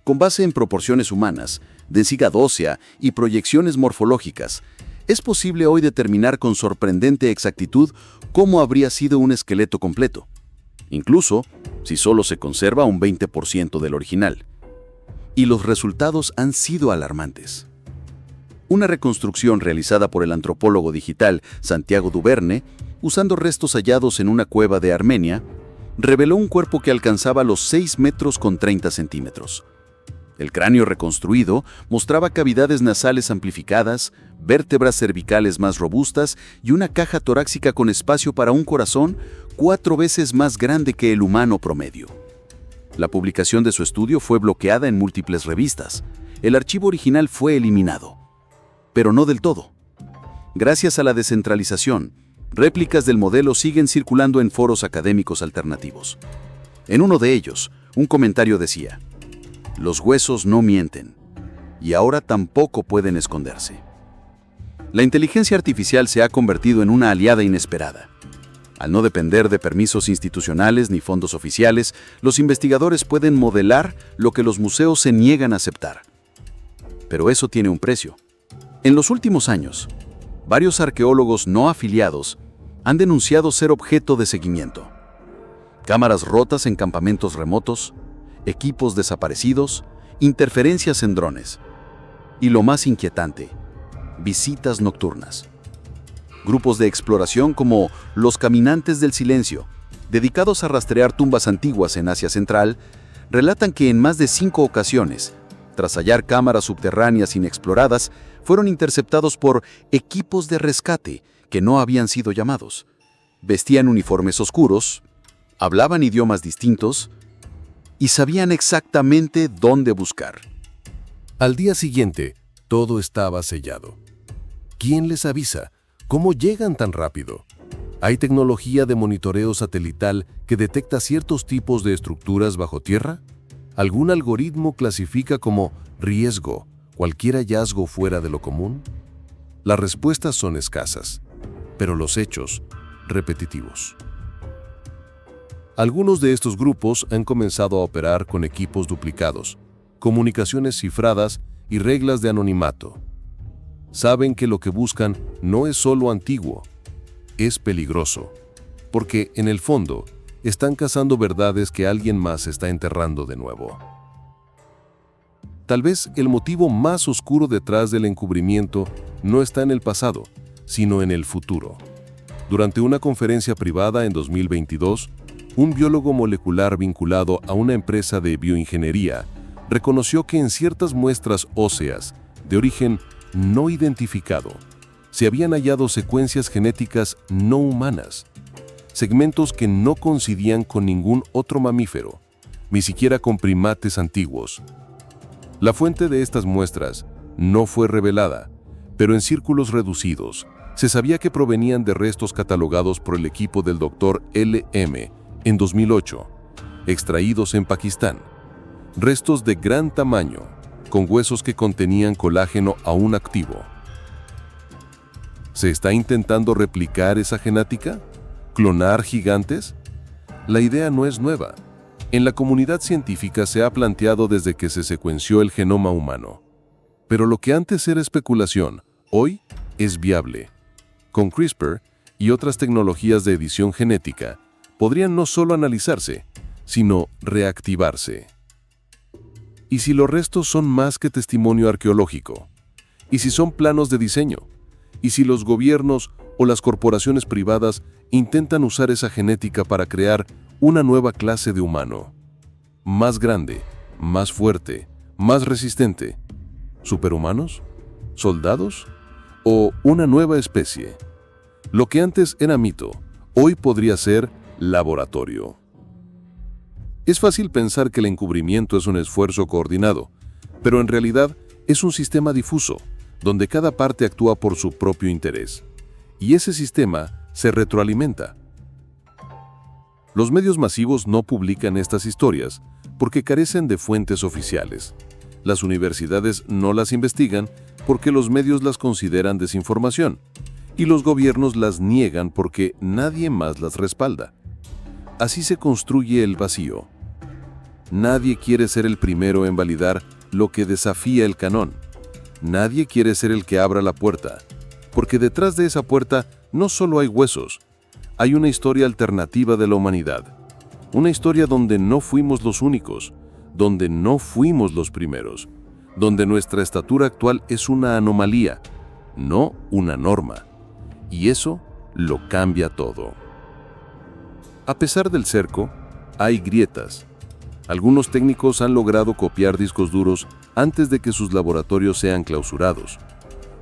Con base en proporciones humanas, densidad ósea y proyecciones morfológicas, es posible hoy determinar con sorprendente exactitud cómo habría sido un esqueleto completo, incluso si solo se conserva un 20% del original. Y los resultados han sido alarmantes. Una reconstrucción realizada por el antropólogo digital Santiago Duverne, usando restos hallados en una cueva de Armenia, reveló un cuerpo que alcanzaba los 6 metros con 30 centímetros. El cráneo reconstruido mostraba cavidades nasales amplificadas, vértebras cervicales más robustas y una caja torácica con espacio para un corazón 4 veces más grande que el humano promedio. La publicación de su estudio fue bloqueada en múltiples revistas. El archivo original fue eliminado. Pero no del todo. Gracias a la descentralización, réplicas del modelo siguen circulando en foros académicos alternativos. En uno de ellos, un comentario decía: "Los huesos no mienten, y ahora tampoco pueden esconderse". La inteligencia artificial se ha convertido en una aliada inesperada. Al no depender de permisos institucionales ni fondos oficiales, los investigadores pueden modelar lo que los museos se niegan a aceptar. Pero eso tiene un precio. En los últimos años, varios arqueólogos no afiliados han denunciado ser objeto de seguimiento. Cámaras rotas en campamentos remotos, equipos desaparecidos, interferencias en drones. Y lo más inquietante, visitas nocturnas. Grupos de exploración como los Caminantes del Silencio, dedicados a rastrear tumbas antiguas en Asia Central, relatan que en más de 5 ocasiones, tras hallar cámaras subterráneas inexploradas, fueron interceptados por equipos de rescate que no habían sido llamados. Vestían uniformes oscuros, hablaban idiomas distintos y sabían exactamente dónde buscar. Al día siguiente, todo estaba sellado. ¿Quién les avisa? ¿Cómo llegan tan rápido? ¿Hay tecnología de monitoreo satelital que detecta ciertos tipos de estructuras bajo tierra? ¿Algún algoritmo clasifica como riesgo cualquier hallazgo fuera de lo común? Las respuestas son escasas, pero los hechos repetitivos. Algunos de estos grupos han comenzado a operar con equipos duplicados, comunicaciones cifradas y reglas de anonimato. Saben que lo que buscan no es solo antiguo, es peligroso, porque en el fondo están cazando verdades que alguien más está enterrando de nuevo. Tal vez el motivo más oscuro detrás del encubrimiento no está en el pasado, sino en el futuro. Durante una conferencia privada en 2022, un biólogo molecular vinculado a una empresa de bioingeniería reconoció que en ciertas muestras óseas de origen no identificado se habían hallado secuencias genéticas no humanas, segmentos que no coincidían con ningún otro mamífero, ni siquiera con primates antiguos. La fuente de estas muestras no fue revelada, pero en círculos reducidos se sabía que provenían de restos catalogados por el equipo del Dr. L.M. en 2008, extraídos en Pakistán. Restos de gran tamaño, con huesos que contenían colágeno aún activo. ¿Se está intentando replicar esa genética? ¿Clonar gigantes? La idea no es nueva. En la comunidad científica se ha planteado desde que se secuenció el genoma humano. Pero lo que antes era especulación, hoy es viable. Con CRISPR y otras tecnologías de edición genética, podrían no solo analizarse, sino reactivarse. ¿Y si los restos son más que testimonio arqueológico? ¿Y si son planos de diseño? ¿Y si los gobiernos o las corporaciones privadas intentan usar esa genética para crear una nueva clase de humano? Más grande, más fuerte, más resistente. ¿Superhumanos? ¿Soldados? ¿O una nueva especie? Lo que antes era mito, hoy podría ser laboratorio. Es fácil pensar que el encubrimiento es un esfuerzo coordinado, pero en realidad es un sistema difuso, donde cada parte actúa por su propio interés. Y ese sistema se retroalimenta. Los medios masivos no publican estas historias porque carecen de fuentes oficiales. Las universidades no las investigan porque los medios las consideran desinformación. Y los gobiernos las niegan porque nadie más las respalda. Así se construye el vacío. Nadie quiere ser el primero en validar lo que desafía el canon. Nadie quiere ser el que abra la puerta, porque detrás de esa puerta no solo hay huesos, hay una historia alternativa de la humanidad. Una historia donde no fuimos los únicos, donde no fuimos los primeros, donde nuestra estatura actual es una anomalía, no una norma. Y eso lo cambia todo. A pesar del cerco, hay grietas. Algunos técnicos han logrado copiar discos duros antes de que sus laboratorios sean clausurados.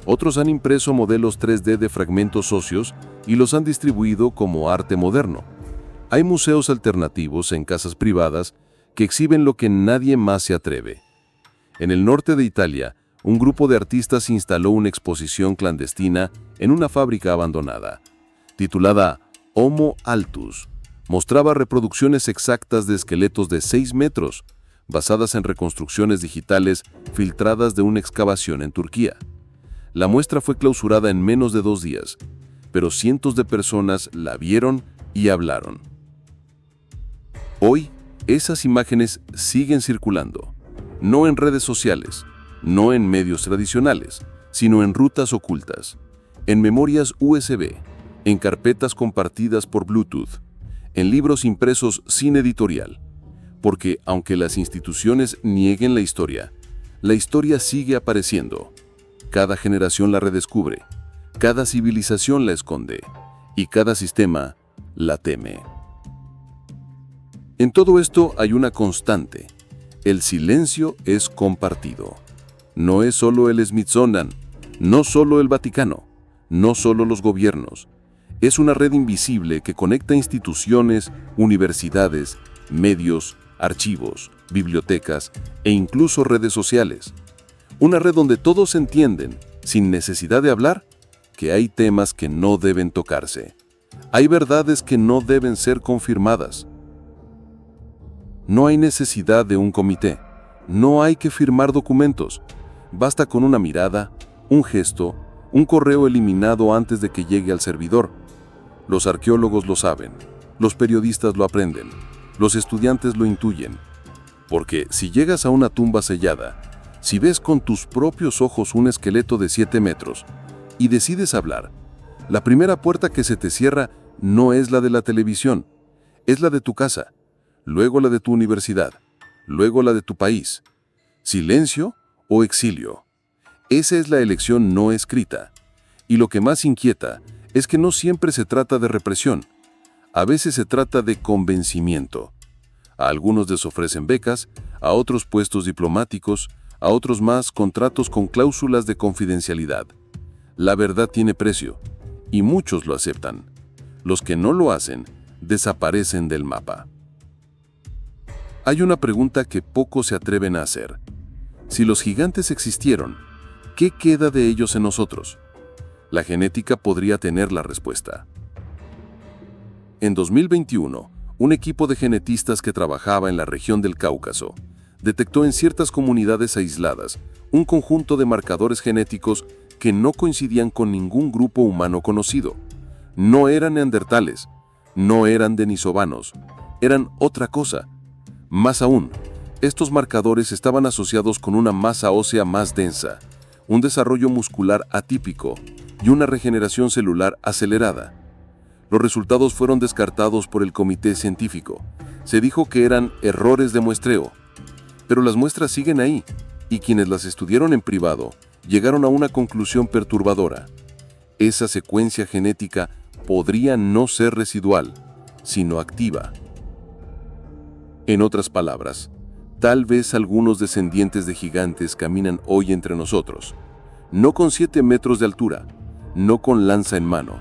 Otros han impreso modelos 3D de fragmentos óseos y los han distribuido como arte moderno. Hay museos alternativos en casas privadas que exhiben lo que nadie más se atreve. En el norte de Italia, un grupo de artistas instaló una exposición clandestina en una fábrica abandonada, titulada Homo Altus. Mostraba reproducciones exactas de esqueletos de 6 metros, basadas en reconstrucciones digitales filtradas de una excavación en Turquía. La muestra fue clausurada en menos de 2 días, pero cientos de personas la vieron y hablaron. Hoy, esas imágenes siguen circulando, no en redes sociales, no en medios tradicionales, sino en rutas ocultas, en memorias USB, en carpetas compartidas por Bluetooth, en libros impresos sin editorial, porque aunque las instituciones nieguen la historia sigue apareciendo. Cada generación la redescubre, cada civilización la esconde y cada sistema la teme. En todo esto hay una constante: el silencio es compartido. No es solo el Smithsonian, no solo el Vaticano, no solo los gobiernos. Es una red invisible que conecta instituciones, universidades, medios, archivos, bibliotecas e incluso redes sociales. Una red donde todos entienden, sin necesidad de hablar, que hay temas que no deben tocarse. Hay verdades que no deben ser confirmadas. No hay necesidad de un comité. No hay que firmar documentos. Basta con una mirada, un gesto, un correo eliminado antes de que llegue al servidor. Los arqueólogos lo saben, los periodistas lo aprenden, los estudiantes lo intuyen. Porque si llegas a una tumba sellada, si ves con tus propios ojos un esqueleto de 7 metros y decides hablar, la primera puerta que se te cierra no es la de la televisión, es la de tu casa, luego la de tu universidad, luego la de tu país. Silencio o exilio. Esa es la elección no escrita. Y lo que más inquieta es que no siempre se trata de represión. A veces se trata de convencimiento. A algunos les ofrecen becas, a otros puestos diplomáticos, a otros más contratos con cláusulas de confidencialidad. La verdad tiene precio, y muchos lo aceptan. Los que no lo hacen, desaparecen del mapa. Hay una pregunta que pocos se atreven a hacer. Si los gigantes existieron, ¿qué queda de ellos en nosotros? La genética podría tener la respuesta. En 2021, un equipo de genetistas que trabajaba en la región del Cáucaso detectó en ciertas comunidades aisladas un conjunto de marcadores genéticos que no coincidían con ningún grupo humano conocido. No eran neandertales, no eran denisovanos, eran otra cosa. Más aún, estos marcadores estaban asociados con una masa ósea más densa, un desarrollo muscular atípico y una regeneración celular acelerada. Los resultados fueron descartados por el comité científico. Se dijo que eran errores de muestreo. Pero las muestras siguen ahí, y quienes las estudiaron en privado llegaron a una conclusión perturbadora. Esa secuencia genética podría no ser residual, sino activa. En otras palabras, tal vez algunos descendientes de gigantes caminan hoy entre nosotros, no con 7 metros de altura, no con lanza en mano,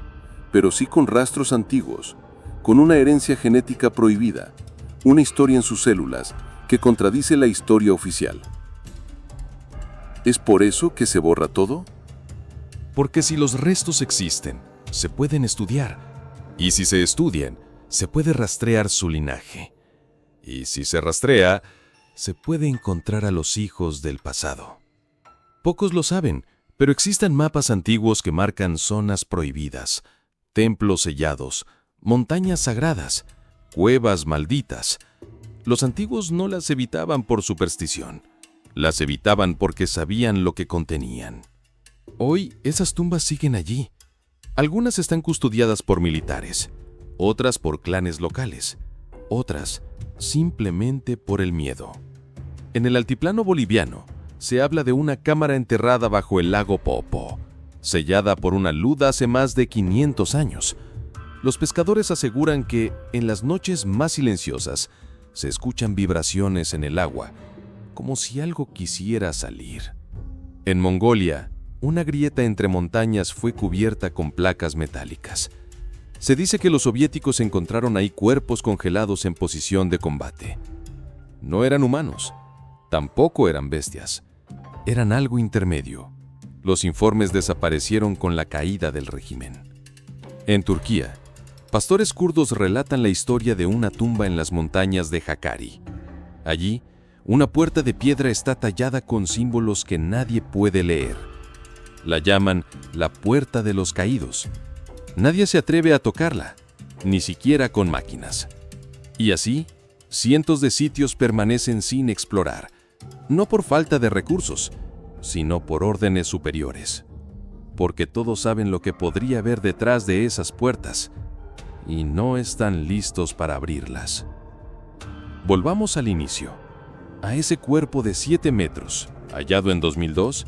pero sí con rastros antiguos, con una herencia genética prohibida, una historia en sus células que contradice la historia oficial. ¿Es por eso que se borra todo? Porque si los restos existen, se pueden estudiar. Y si se estudian, se puede rastrear su linaje. Y si se rastrea, se puede encontrar a los hijos del pasado. Pocos lo saben, pero existen mapas antiguos que marcan zonas prohibidas, templos sellados, montañas sagradas, cuevas malditas. Los antiguos no las evitaban por superstición, las evitaban porque sabían lo que contenían. Hoy esas tumbas siguen allí. Algunas están custodiadas por militares, otras por clanes locales, otras simplemente por el miedo. En el altiplano boliviano se habla de una cámara enterrada bajo el lago Poopó, sellada por una luz hace más de 500 años. Los pescadores aseguran que en las noches más silenciosas se escuchan vibraciones en el agua, como si algo quisiera salir. En Mongolia, una grieta entre montañas fue cubierta con placas metálicas. Se dice que los soviéticos encontraron ahí cuerpos congelados en posición de combate. No eran humanos, tampoco eran bestias, eran algo intermedio. Los informes desaparecieron con la caída del régimen. En Turquía, pastores kurdos relatan la historia de una tumba en las montañas de Hakkari. Allí, una puerta de piedra está tallada con símbolos que nadie puede leer. La llaman la Puerta de los Caídos. Nadie se atreve a tocarla, ni siquiera con máquinas. Y así, cientos de sitios permanecen sin explorar, no por falta de recursos, sino por órdenes superiores. Porque todos saben lo que podría haber detrás de esas puertas, y no están listos para abrirlas. Volvamos al inicio, a ese cuerpo de 7 metros, hallado en 2002,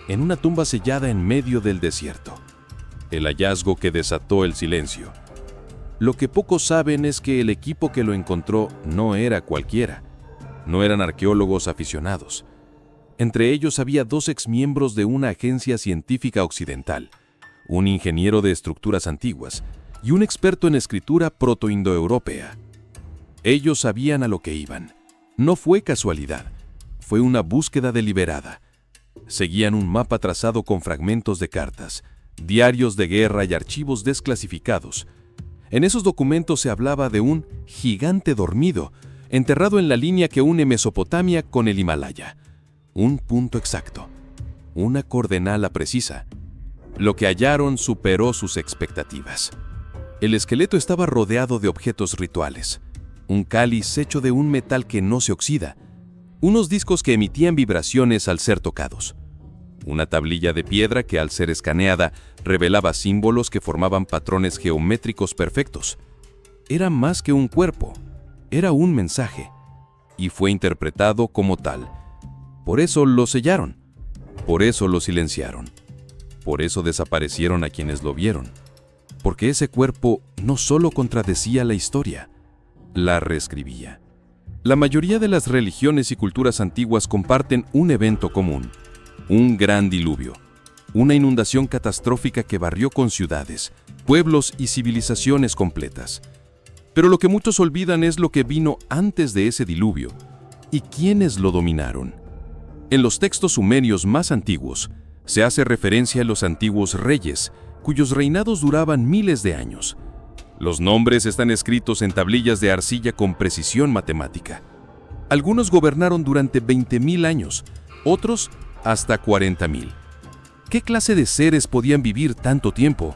en una tumba sellada en medio del desierto. El hallazgo que desató el silencio. Lo que pocos saben es que el equipo que lo encontró no era cualquiera. No eran arqueólogos aficionados. Entre ellos había 2 exmiembros de una agencia científica occidental, un ingeniero de estructuras antiguas y un experto en escritura protoindoeuropea. Ellos sabían a lo que iban. No fue casualidad, fue una búsqueda deliberada. Seguían un mapa trazado con fragmentos de cartas, diarios de guerra y archivos desclasificados. En esos documentos se hablaba de un gigante dormido, enterrado en la línea que une Mesopotamia con el Himalaya. Un punto exacto, una coordenada precisa. Lo que hallaron superó sus expectativas. El esqueleto estaba rodeado de objetos rituales. Un cáliz hecho de un metal que no se oxida. Unos discos que emitían vibraciones al ser tocados. Una tablilla de piedra que al ser escaneada revelaba símbolos que formaban patrones geométricos perfectos. Era más que un cuerpo, era un mensaje, y fue interpretado como tal. Por eso lo sellaron, por eso lo silenciaron, por eso desaparecieron a quienes lo vieron, porque ese cuerpo no solo contradecía la historia, la reescribía. La mayoría de las religiones y culturas antiguas comparten un evento común. Un gran diluvio, una inundación catastrófica que barrió con ciudades, pueblos y civilizaciones completas. Pero lo que muchos olvidan es lo que vino antes de ese diluvio y quiénes lo dominaron. En los textos sumerios más antiguos se hace referencia a los antiguos reyes, cuyos reinados duraban miles de años. Los nombres están escritos en tablillas de arcilla con precisión matemática. Algunos gobernaron durante 20.000 años, otros hasta 40.000. ¿Qué clase de seres podían vivir tanto tiempo?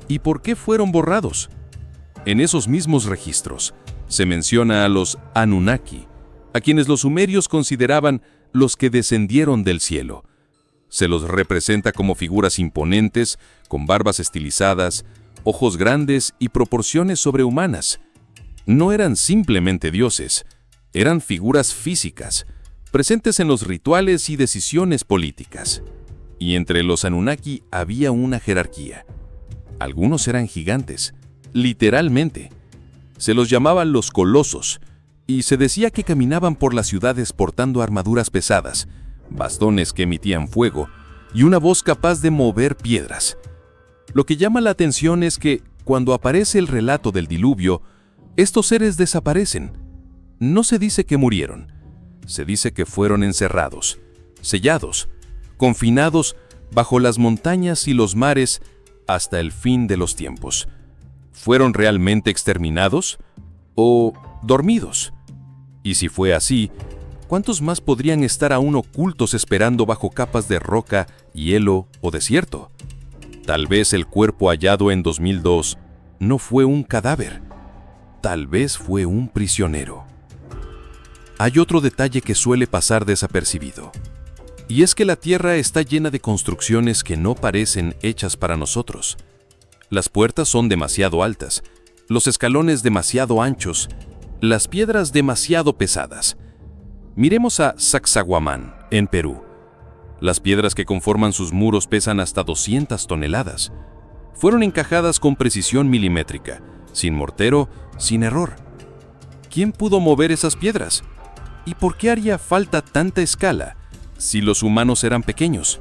¿Y por qué fueron borrados? En esos mismos registros se menciona a los Anunnaki, a quienes los sumerios consideraban los que descendieron del cielo. Se los representa como figuras imponentes, con barbas estilizadas, ojos grandes y proporciones sobrehumanas. No eran simplemente dioses, eran figuras físicas, presentes en los rituales y decisiones políticas. Y entre los Anunnaki había una jerarquía. Algunos eran gigantes, literalmente. Se los llamaban los colosos, y se decía que caminaban por las ciudades portando armaduras pesadas, bastones que emitían fuego, y una voz capaz de mover piedras. Lo que llama la atención es que, cuando aparece el relato del diluvio, estos seres desaparecen. No se dice que murieron. Se dice que fueron encerrados, sellados, confinados bajo las montañas y los mares hasta el fin de los tiempos. ¿Fueron realmente exterminados o dormidos? Y si fue así, ¿cuántos más podrían estar aún ocultos esperando bajo capas de roca, hielo o desierto? Tal vez el cuerpo hallado en 2002 no fue un cadáver, tal vez fue un prisionero. Hay otro detalle que suele pasar desapercibido, y es que la Tierra está llena de construcciones que no parecen hechas para nosotros. Las puertas son demasiado altas, los escalones demasiado anchos, las piedras demasiado pesadas. Miremos a Sacsayhuamán, en Perú. Las piedras que conforman sus muros pesan hasta 200 toneladas. Fueron encajadas con precisión milimétrica, sin mortero, sin error. ¿Quién pudo mover esas piedras? ¿Y por qué haría falta tanta escala si los humanos eran pequeños?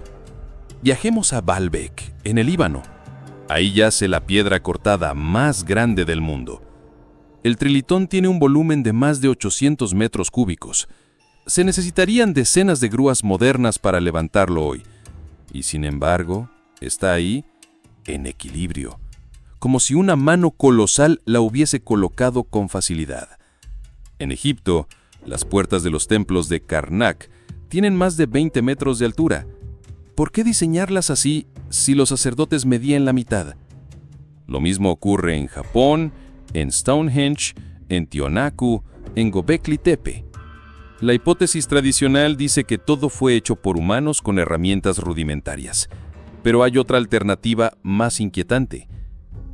Viajemos a Baalbek, en el Líbano. Ahí yace la piedra cortada más grande del mundo. El trilitón tiene un volumen de más de 800 metros cúbicos. Se necesitarían decenas de grúas modernas para levantarlo hoy. Y sin embargo, está ahí, en equilibrio, como si una mano colosal la hubiese colocado con facilidad. En Egipto, las puertas de los templos de Karnak tienen más de 20 metros de altura. ¿Por qué diseñarlas así si los sacerdotes medían la mitad? Lo mismo ocurre en Japón, en Stonehenge, en Tiwanaku, en Göbekli Tepe. La hipótesis tradicional dice que todo fue hecho por humanos con herramientas rudimentarias. Pero hay otra alternativa más inquietante,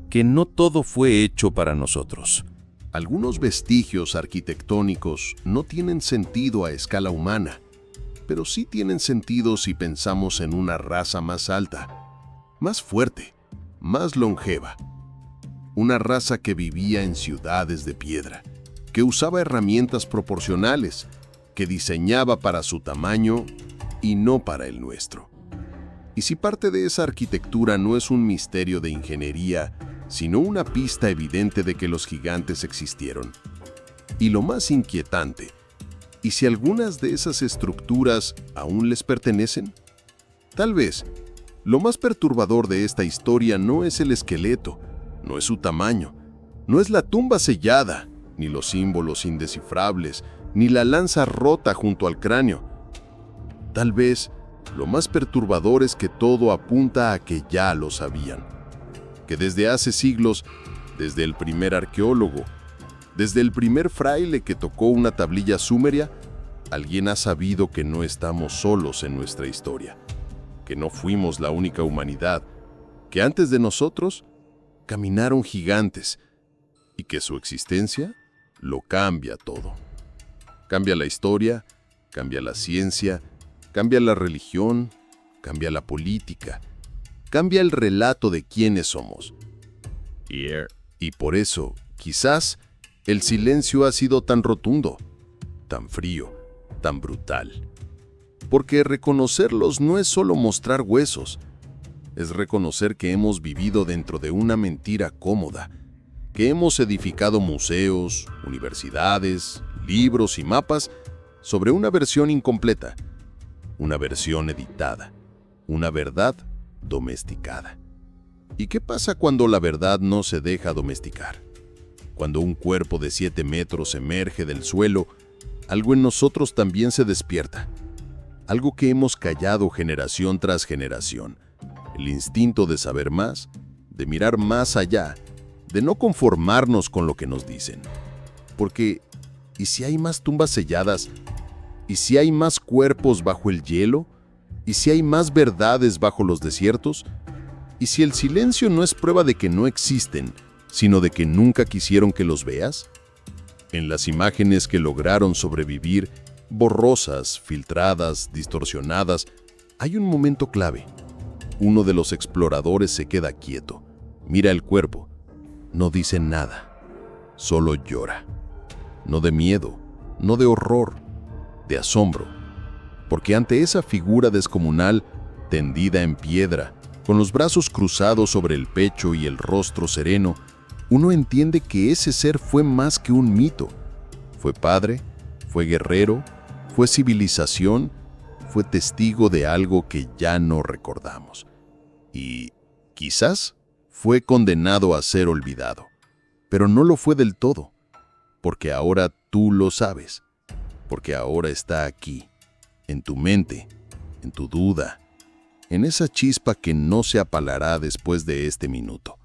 que no todo fue hecho para nosotros. Algunos vestigios arquitectónicos no tienen sentido a escala humana, pero sí tienen sentido si pensamos en una raza más alta, más fuerte, más longeva. Una raza que vivía en ciudades de piedra, que usaba herramientas proporcionales, que diseñaba para su tamaño y no para el nuestro. Y si parte de esa arquitectura no es un misterio de ingeniería, sino una pista evidente de que los gigantes existieron. Y lo más inquietante, ¿y si algunas de esas estructuras aún les pertenecen? Tal vez, lo más perturbador de esta historia no es el esqueleto, no es su tamaño, No es la tumba sellada, ni los símbolos indescifrables, ni la lanza rota junto al cráneo. Tal vez lo más perturbador es que todo apunta a que ya lo sabían. Que desde hace siglos, desde el primer arqueólogo, desde el primer fraile que tocó una tablilla sumeria, alguien ha sabido que no estamos solos en nuestra historia, que no fuimos la única humanidad, que antes de nosotros caminaron gigantes y que su existencia lo cambia todo. Cambia la historia, cambia la ciencia, cambia la religión, cambia la política, cambia el relato de quiénes somos. Y por eso, quizás, el silencio ha sido tan rotundo, tan frío, tan brutal. Porque reconocerlos no es solo mostrar huesos, es reconocer que hemos vivido dentro de una mentira cómoda, que hemos edificado museos, universidades, libros y mapas sobre una versión incompleta, una versión editada, una verdad domesticada. ¿Y qué pasa cuando la verdad no se deja domesticar? Cuando un cuerpo de 7 metros emerge del suelo, algo en nosotros también se despierta. Algo que hemos callado generación tras generación. El instinto de saber más, de mirar más allá, de no conformarnos con lo que nos dicen. Porque, ¿y si hay más tumbas selladas? ¿Y si hay más cuerpos bajo el hielo? ¿Y si hay más verdades bajo los desiertos? ¿Y si el silencio no es prueba de que no existen, sino de que nunca quisieron que los veas? En las imágenes que lograron sobrevivir, borrosas, filtradas, distorsionadas, hay un momento clave. Uno de los exploradores se queda quieto, mira el cuerpo, no dice nada, solo llora. No de miedo, no de horror, de asombro, porque ante esa figura descomunal, tendida en piedra, con los brazos cruzados sobre el pecho y el rostro sereno, uno entiende que ese ser fue más que un mito. Fue padre, fue guerrero, fue civilización, fue testigo de algo que ya no recordamos. Y, quizás, fue condenado a ser olvidado. Pero no lo fue del todo, porque ahora tú lo sabes, porque ahora está aquí, en tu mente, en tu duda, en esa chispa que no se apalará después de este minuto.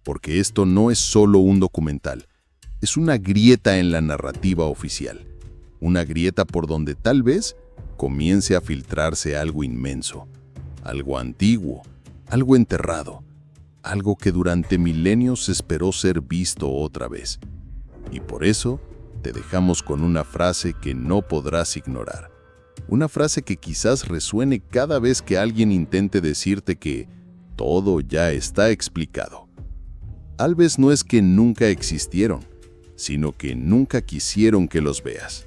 Porque esto no es solo un documental, es una grieta en la narrativa oficial, una grieta por donde tal vez comience a filtrarse algo inmenso, algo antiguo, algo enterrado, algo que durante milenios esperó ser visto otra vez. Y por eso te dejamos con una frase que no podrás ignorar. Una frase que quizás resuene cada vez que alguien intente decirte que todo ya está explicado. Tal vez no es que nunca existieron, sino que nunca quisieron que los veas.